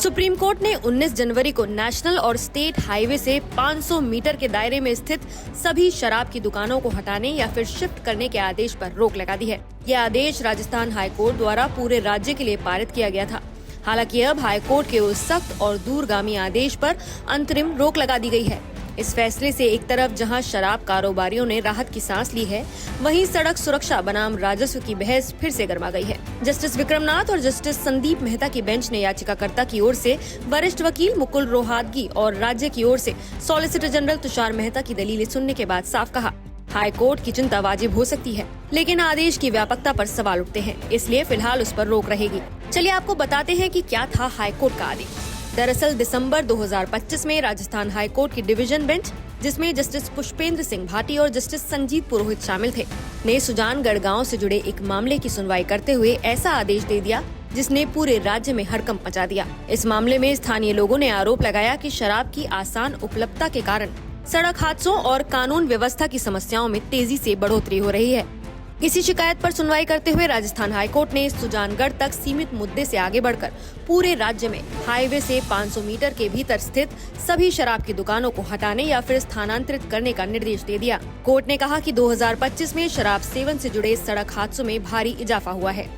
Supreme court ने 19 जनवरी को national और स्टेट हाईवे से 500 मीटर के दायरे में स्थित सभी शराब की दुकानों को हटाने या फिर शिफ्ट करने के आदेश पर रोक लगा दी है। यह आदेश राजस्थान हाई कोर्ट द्वारा पूरे राज्य के लिए पारित किया गया था। हालांकि अब हाई कोर्ट के उस सख्त और दूरगामी आदेश पर अंतरिम रोक लगा दी गई है। इस फैसले से एक तरफ जहां शराब कारोबारियों ने राहत की सांस ली है, वहीं सड़क सुरक्षा बनाम राजस्व की बहस फिर से गर्मा गई है। जस्टिस विक्रमनाथ और जस्टिस संदीप मेहता की बेंच ने याचिकाकर्ता की ओर से वरिष्ठ वकील मुकुल रोहतगी और राज्य की ओर से सॉलिसिटर जनरल तुषार मेहता की दलीलें सुनने के बाद साफ कहा, हाई कोर्ट की चिंता वाजिब हो सकती है, लेकिन आदेश की व्यापकता पर सवाल उठते हैं, इसलिए फिलहाल उस पर रोक रहेगी। चलिए आपको बताते हैं कि क्या था हाई कोर्ट का आदेश। दरअसल दिसंबर 2025 में राजस्थान हाई कोर्ट की डिवीजन बेंच, जिसमें जस्टिस पुष्पेंद्र सिंह भाटी और जस्टिस संजीत पुरोहित शामिल थे, ने सुजानगढ़ गांव से जुड़े एक मामले की सुनवाई करते हुए ऐसा आदेश दे दिया जिसने पूरे राज्य में हड़कंप मचा दिया। इस मामले में स्थानीय लोगों ने आरोप लगाया कि शराब की आसान उपलब्धता के कारण सड़क हादसों और कानून व्यवस्था की समस्याओं में तेजी से बढ़ोतरी हो रही है। इसी शिकायत पर सुनवाई करते हुए राजस्थान हाईकोर्ट ने सुजानगढ़ तक सीमित मुद्दे से आगे बढ़कर पूरे राज्य में हाईवे से 500 मीटर के भीतर स्थित सभी शराब की दुकानों को हटाने या फिर स्थानांतरित करने का निर्देश दे दिया। कोर्ट ने कहा कि 2025 में शराब सेवन से जुड़े सड़क हादसों में भारी इजाफा हुआ है।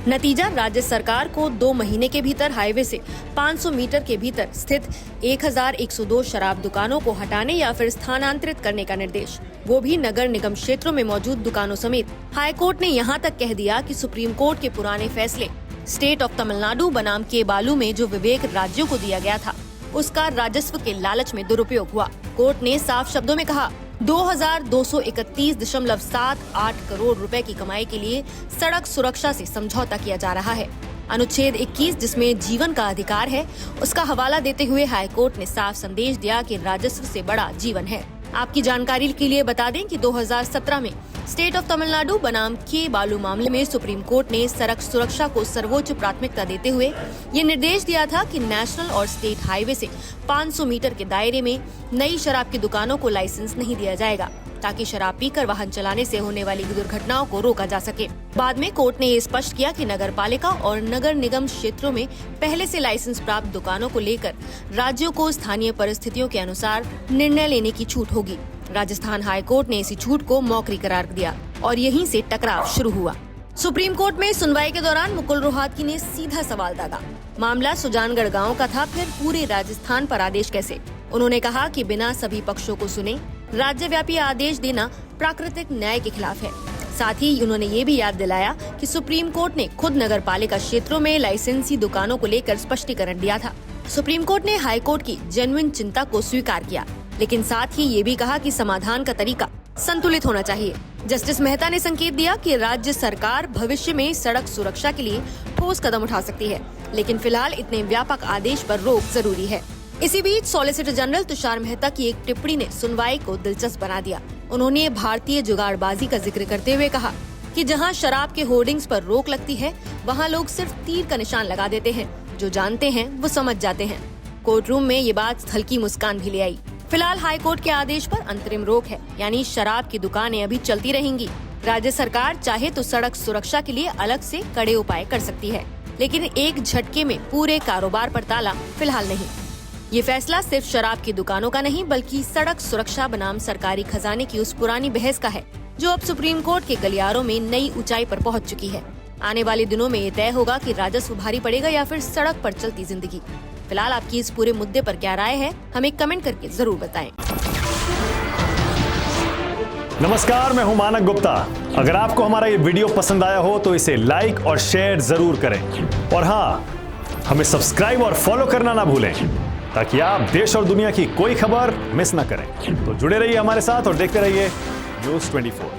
नतीजा, राज्य सरकार को 2 महीने के भीतर हाईवे से 500 मीटर के भीतर स्थित 1102 शराब दुकानों को हटाने या फिर स्थानांतरित करने का निर्देश, वो भी नगर निगम क्षेत्रों में मौजूद दुकानों समेत। हाई कोर्ट ने यहाँ तक कह दिया कि सुप्रीम कोर्ट के पुराने फैसले स्टेट ऑफ तमिलनाडु बनाम के बालू में जो विवेक राज्यों को दिया गया था, उसका राजस्व के लालच में दुरुपयोग हुआ। कोर्ट ने साफ शब्दों में कहा, 2231.78 करोड़ रुपए की कमाई के लिए सड़क सुरक्षा से समझौता किया जा रहा है। अनुच्छेद 21, जिसमें जीवन का अधिकार है, उसका हवाला देते हुए हाई कोर्ट ने साफ संदेश दिया कि राजस्व से बड़ा जीवन है। आपकी जानकारी के लिए बता दें कि 2017 में स्टेट ऑफ तमिलनाडु बनाम के बालू मामले में सुप्रीम कोर्ट ने सड़क सुरक्षा को सर्वोच्च प्राथमिकता देते हुए ये निर्देश दिया था कि नेशनल और स्टेट हाईवे से 500 मीटर के दायरे में नई शराब की दुकानों को लाइसेंस नहीं दिया जाएगा, ताकि शराब पीकर वाहन चलाने से होने वाली दुर्घटनाओं को रोका जा सके। बाद में कोर्ट ने ये स्पष्ट किया कि नगर पालिका और नगर निगम क्षेत्रों में पहले से लाइसेंस प्राप्त दुकानों को लेकर राज्यों को स्थानीय परिस्थितियों के अनुसार निर्णय लेने की छूट होगी। राजस्थान हाई कोर्ट ने इसी छूट को मौखरी करार दिया और यहीं से टकराव शुरू हुआ। सुप्रीम कोर्ट में सुनवाई के दौरान मुकुल रोहतगी ने सीधा सवाल दागा, मामला सुजानगढ़ गाँव का था, फिर पूरे राजस्थान पर आदेश कैसे? उन्होंने कहा कि बिना सभी पक्षों को सुने राज्यव्यापी आदेश देना प्राकृतिक न्याय के खिलाफ है। साथ ही उन्होंने ये भी याद दिलाया कि सुप्रीम कोर्ट ने खुद नगर पालिका क्षेत्रों में लाइसेंसी दुकानों को लेकर स्पष्टीकरण दिया था। सुप्रीम कोर्ट ने हाई कोर्ट की जेन्युइन चिंता को स्वीकार किया, लेकिन साथ ही ये भी कहा कि समाधान का तरीका संतुलित होना चाहिए। जस्टिस मेहता ने संकेत दिया कि राज्य सरकार भविष्य में सड़क सुरक्षा के लिए ठोस कदम उठा सकती है, लेकिन फिलहाल इतने व्यापक आदेश पर रोक जरूरी है। इसी बीच सॉलिसिटर जनरल तुषार मेहता की एक टिप्पणी ने सुनवाई को दिलचस्प बना दिया। उन्होंने भारतीय जुगाड़बाजी का जिक्र करते हुए कहा कि जहां शराब के होर्डिंग्स पर रोक लगती है, वहां लोग सिर्फ तीर का निशान लगा देते हैं। जो जानते हैं वो समझ जाते हैं। कोर्ट रूम में ये बात हल्की मुस्कान भी ले आई। फिलहाल हाई कोर्ट के आदेश पर अंतरिम रोक है, यानी शराब की दुकानें अभी चलती रहेंगी। राज्य सरकार चाहे तो सड़क सुरक्षा के लिए अलग से कड़े उपाय कर सकती है, लेकिन एक झटके में पूरे कारोबार पर ताला फिलहाल नहीं। ये फैसला सिर्फ शराब की दुकानों का नहीं, बल्कि सड़क सुरक्षा बनाम सरकारी खजाने की उस पुरानी बहस का है, जो अब सुप्रीम कोर्ट के गलियारों में नई ऊंचाई पर पहुंच चुकी है। आने वाले दिनों में ये तय होगा कि राजस्व भारी पड़ेगा या फिर सड़क पर चलती जिंदगी। फिलहाल आपकी इस पूरे मुद्दे पर क्या राय है, हमें कमेंट करके जरूर बताएं। नमस्कार, मैं हूं मानक गुप्ता। अगर आपको हमारा ये वीडियो पसंद आया हो तो इसे लाइक और शेयर जरूर करें, और हाँ, हमें सब्सक्राइब और फॉलो करना ना भूलें, ताकि आप देश और दुनिया की कोई खबर मिस ना करें। तो जुड़े रहिए हमारे साथ और देखते रहिए News 24।